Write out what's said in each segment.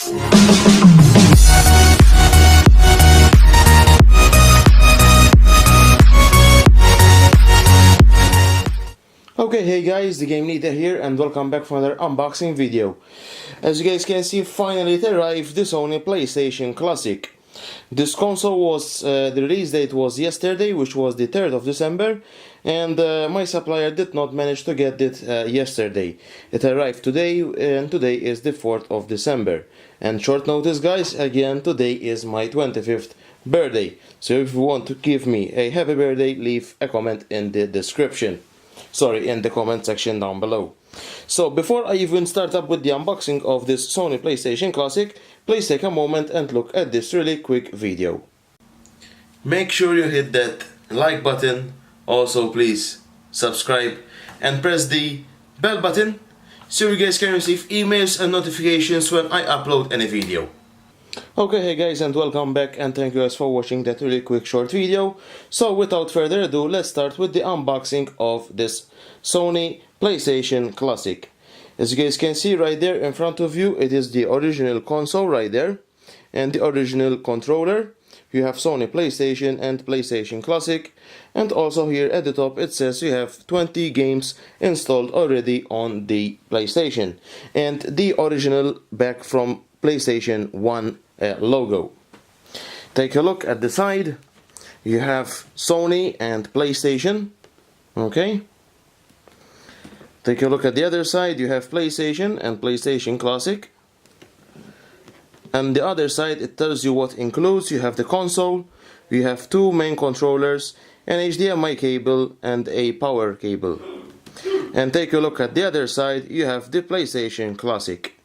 Okay, hey guys, the Game Leader here and welcome back for another unboxing video. As you guys can see, finally it arrived, the Sony PlayStation Classic. This console was, the release date was yesterday, which was the 3rd of December, and my supplier did not manage to get it yesterday. It arrived today, and today is the 4th of December. And short notice guys, again, today is my 25th birthday. So if you want to give me a happy birthday, leave a comment in the description. Sorry, in the comment section down below. So before I even start up with the unboxing of this Sony PlayStation Classic, please take a moment and look at this really quick video. Make sure you hit that like button, also please subscribe and press the bell button so you guys can receive emails and notifications when I upload any video. Okay, hey guys, and welcome back, and thank you guys for watching that really quick short video. So without further ado, let's start with the unboxing of this Sony PlayStation Classic. As you guys can see right there in front of you, it is the original console right there and the original controller. You have Sony PlayStation and PlayStation Classic, and also here at the top it says you have 20 games installed already on the PlayStation and the original back from PlayStation 1 logo. Take a look at the side. You have Sony and PlayStation. Okay. Take a look at the other side. You have PlayStation and PlayStation Classic. And the other side, it tells you what includes. You have the console. You have two main controllers, an HDMI cable and a power cable. And take a look at the other side. You have the PlayStation Classic.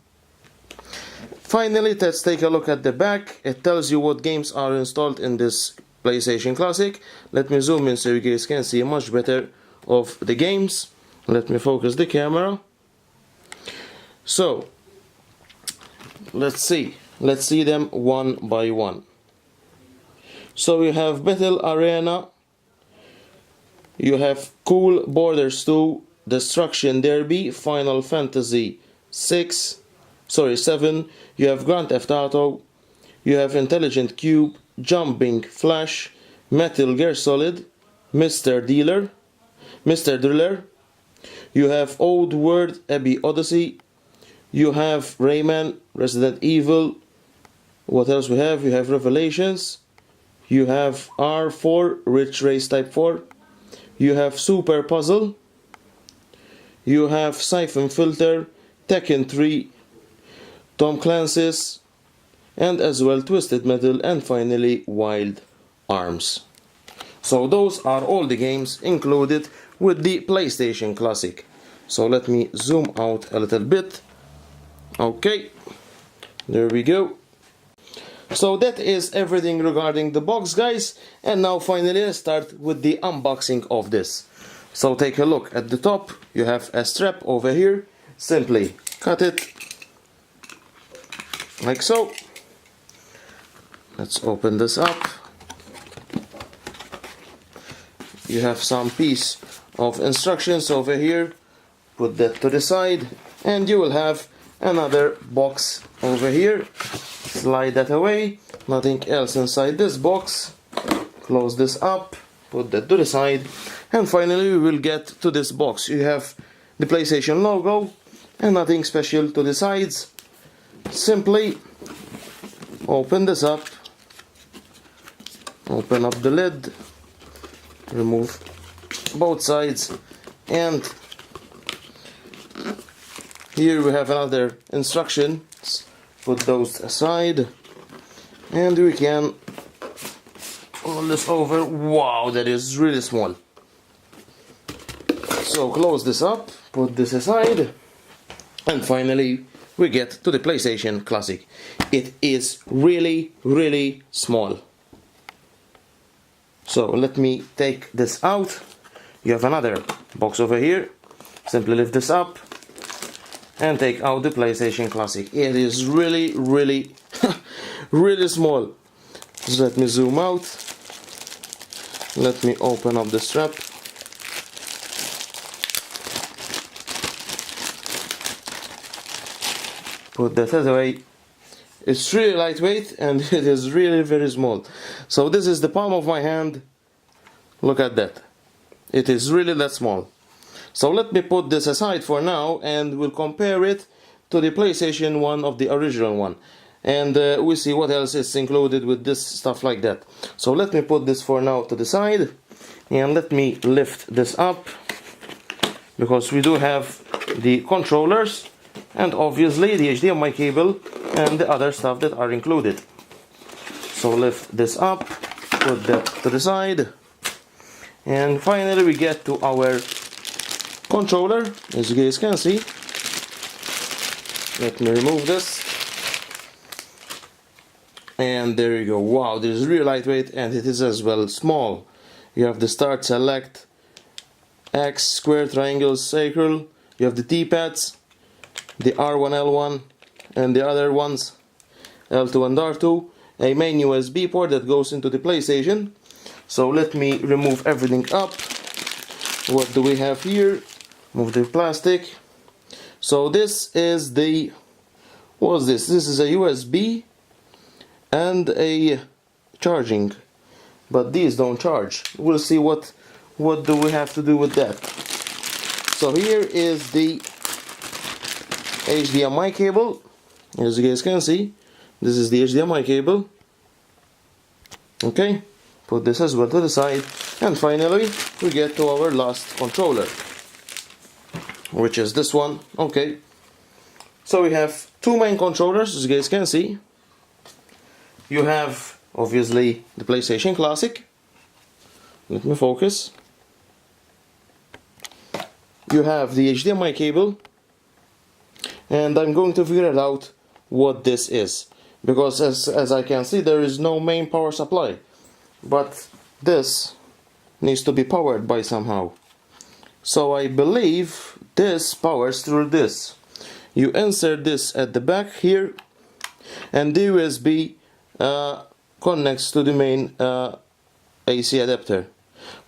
Finally, let's take a look at the back. It tells you what games are installed in this PlayStation Classic. Let me zoom in so you guys can see much better of the games. Let me focus the camera. So, let's see them one by one. So you have Battle Arena, you have Cool Borders 2, Destruction Derby, Final Fantasy 7, you have Grand Theft Auto, you have Intelligent Cube, Jumping Flash, Metal Gear Solid, Mr. Driller, you have Old World Abbey Odyssey, you have Rayman, Resident Evil, what else we have? You have Revelations, you have R4, Ridge Race Type 4, you have Super Puzzle, you have Siphon Filter, Tekken 3, Tom Clancy's, and as well Twisted Metal, and finally Wild Arms. So those are all the games included with the PlayStation Classic. So let me zoom out a little bit. Okay, there we go. So that is everything regarding the box guys, and now finally let's start with the unboxing of this. So take a look at the top. You have a strap over here. Simply cut it like so. Let's open this up. You have some piece of instructions over here. Put that to the side, and you will have another box over here. Slide that away. Nothing else inside this box. Close this up. Put that to the side, and finally we will get to this box. You have the PlayStation logo and nothing special to the sides. Simply open this up, open up the lid, remove both sides, and here we have another instructions. Put those aside, and we can roll this over. Wow, that is really small. So close this up, put this aside, and finally we get to the PlayStation Classic. It is really, really small. So let me take this out. You have another box over here. Simply lift this up and take out the PlayStation Classic. It is really, really, really small. So let me zoom out. Let me open up the strap. Put that away. It's really lightweight and it is really very small. So this is the palm of my hand. Look at that. It is really that small. So let me put this aside for now and we'll compare it to the PlayStation 1 of the original one. And we'll see what else is included with this stuff like that. So let me put this for now to the side. And let me lift this up. Because we do have the controllers. And obviously the HDMI cable and the other stuff that are included. So lift this up. Put that to the side. And finally we get to our controller, as you guys can see. Let me remove this. And there you go. Wow, this is really lightweight and it is as well small. You have the start, select, X, square, triangle, circle. You have the D-pads, the R1, L1 and the other ones, L2 and R2. A main USB port that goes into the PlayStation. So let me remove everything up. What do we have here? Move the plastic. So this is the, what is this? This is a USB and a charging, but these don't charge. We'll see what do we have to do with that. So here is the HDMI cable. As you guys can see, this is the HDMI cable. Okay, put this as well to the side. And finally we get to our last controller, which is this one. Okay, so we have two main controllers, as you guys can see. You have obviously the PlayStation Classic. Let me focus. You have the HDMI cable, and I'm going to figure it out what this is, because as I can see there is no main power supply, but this needs to be powered by somehow. So I believe this powers through this. You insert this at the back here, and the USB connects to the main AC adapter.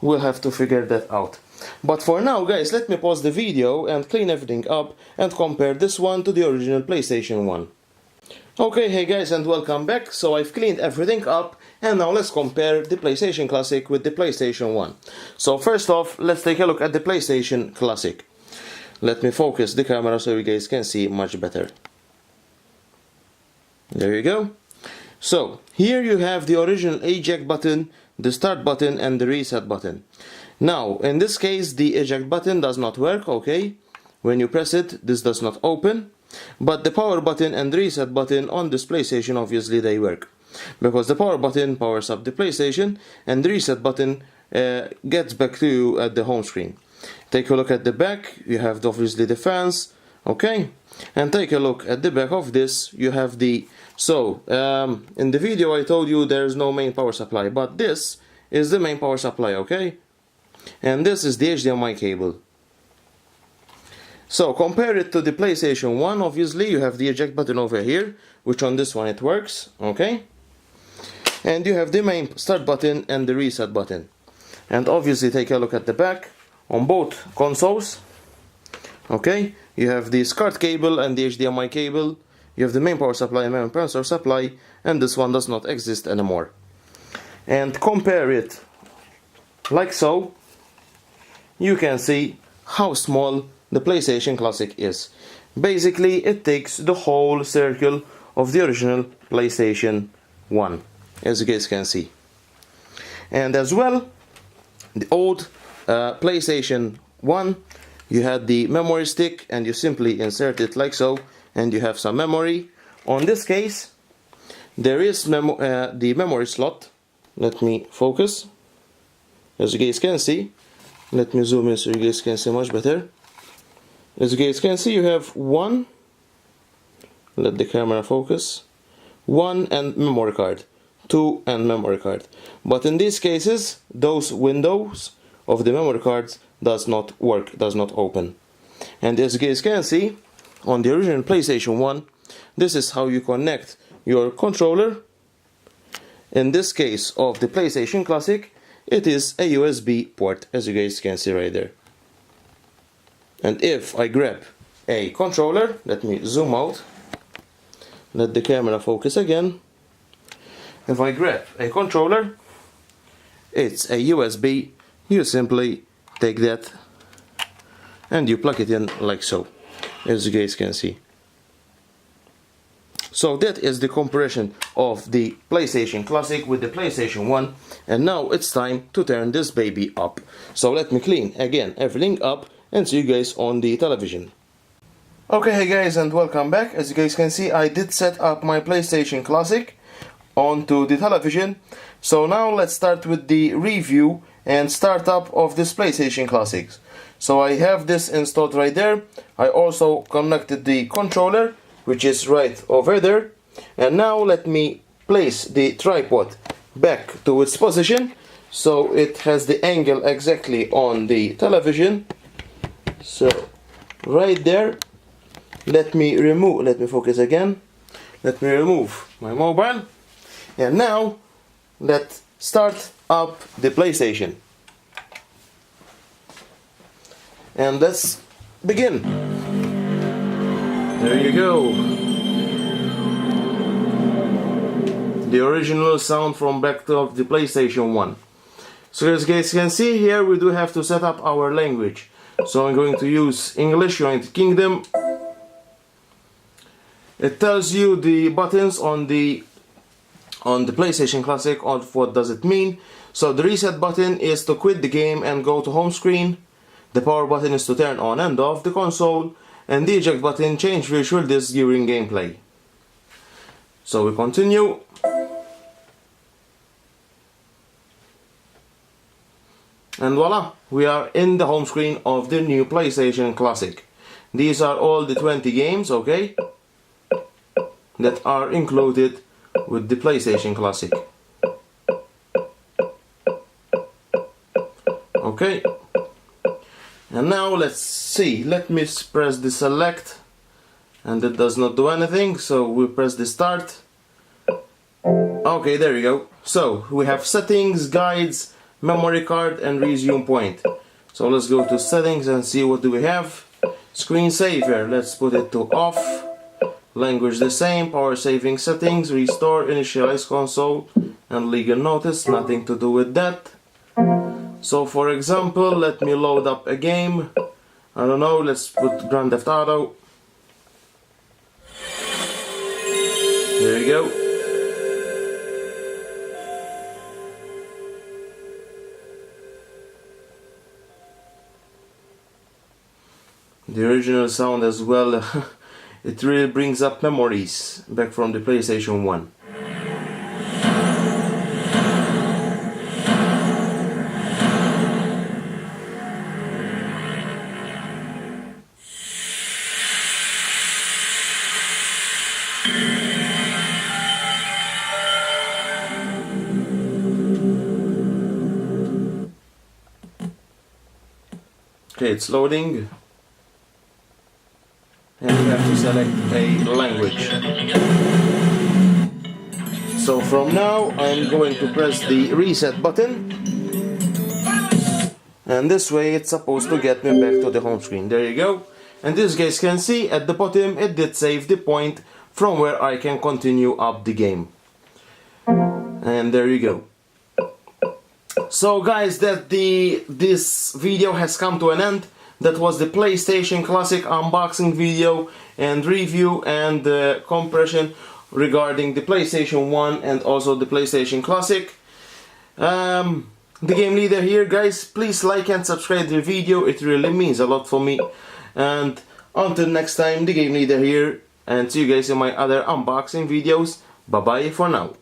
We'll have to figure that out. But for now, guys, let me pause the video and clean everything up and compare this one to the original PlayStation 1. Okay, hey guys, and welcome back. So I've cleaned everything up, and now let's compare the PlayStation Classic with the PlayStation 1. So first off, let's take a look at the PlayStation Classic. Let me focus the camera so you guys can see much better. There you go. So here you have the original eject button, the start button and the reset button. Now in this case the eject button does not work, okay? When you press it, this does not open. But the power button and the reset button on this PlayStation, obviously they work. Because the power button powers up the PlayStation and the reset button gets back to you at the home screen. Take a look at the back, you have obviously the fans, okay? And take a look at the back of this, you have the... So, in the video I told you there is no main power supply, but this is the main power supply, okay? And this is the HDMI cable. So compare it to the PlayStation 1, obviously you have the eject button over here, which on this one it works, okay? And you have the main start button and the reset button. And obviously take a look at the back, on both consoles, okay? You have the SCART cable and the HDMI cable, you have the main power supply and main power supply, and this one does not exist anymore. And compare it like so, you can see how small the PlayStation Classic is. Basically it takes the whole circle of the original PlayStation 1, as you guys can see. And as well, the old PlayStation 1, you had the memory stick and you simply insert it like so and you have some memory. On this case there is the memory slot. Let me focus. As you guys can see, let me zoom in so you guys can see much better. As you guys can see, you have one, let the camera focus, one and memory card, two and memory card. But in these cases, those windows of the memory cards does not work, does not open. And as you guys can see, on the original PlayStation 1, this is how you connect your controller. In this case of the PlayStation Classic, it is a USB port, as you guys can see right there. And if I grab a controller, let me zoom out. let the camera focus again. If I grab a controller, it's a USB, you simply take that and you plug it in like so, as you guys can see. So that is the comparison of the PlayStation Classic with the PlayStation 1, and now it's time to turn this baby up. So let me clean again everything up and see you guys on the television. Okay, hey guys, and welcome back. As you guys can see, I did set up my PlayStation Classic onto the television. So now let's start with the review and startup of this PlayStation Classic. So I have this installed right there. I also connected the controller, which is right over there. And now let me place the tripod back to its position so it has the angle exactly on the television. So right there. Let me focus again. Let me remove my mobile. And now let's start up the PlayStation. And let's begin. There you go. The original sound from back of the PlayStation 1. So as you guys can see here, we do have to set up our language. So I'm going to use English, United Kingdom. It tells you the buttons on the PlayStation Classic of what does it mean. So the reset button is to quit the game and go to home screen. The power button is to turn on and off the console, and the eject button change visual disc during gameplay. So we continue. And voila, we are in the home screen of the new PlayStation Classic. These are all the 20 games, okay, that are included with the PlayStation Classic. Okay, and now let's see. Let me press the select, and it does not do anything, so we press the start. Okay, there you go. So we have settings, guides, memory card, and resume point. So let's go to settings and see what do we have. Screensaver, let's put it to off. Language the same, power saving settings, restore, initialize console, and legal notice, nothing to do with that. So for example, let me load up a game. I don't know, let's put Grand Theft Auto. There you go. The original sound as well. It really brings up memories back from the PlayStation 1. Okay, it's loading. And we have to select a language. So from now I'm going to press the reset button, and this way it's supposed to get me back to the home screen. There you go. And as you guys can see at the bottom, it did save the point from where I can continue up the game. And there you go. So guys, this video has come to an end. That was the PlayStation Classic unboxing video and review and comparison regarding the PlayStation 1 and also the PlayStation Classic. The game leader here, guys. Please like and subscribe to the video. It really means a lot for me. And until next time, the game leader here, and see you guys in my other unboxing videos. Bye bye for now.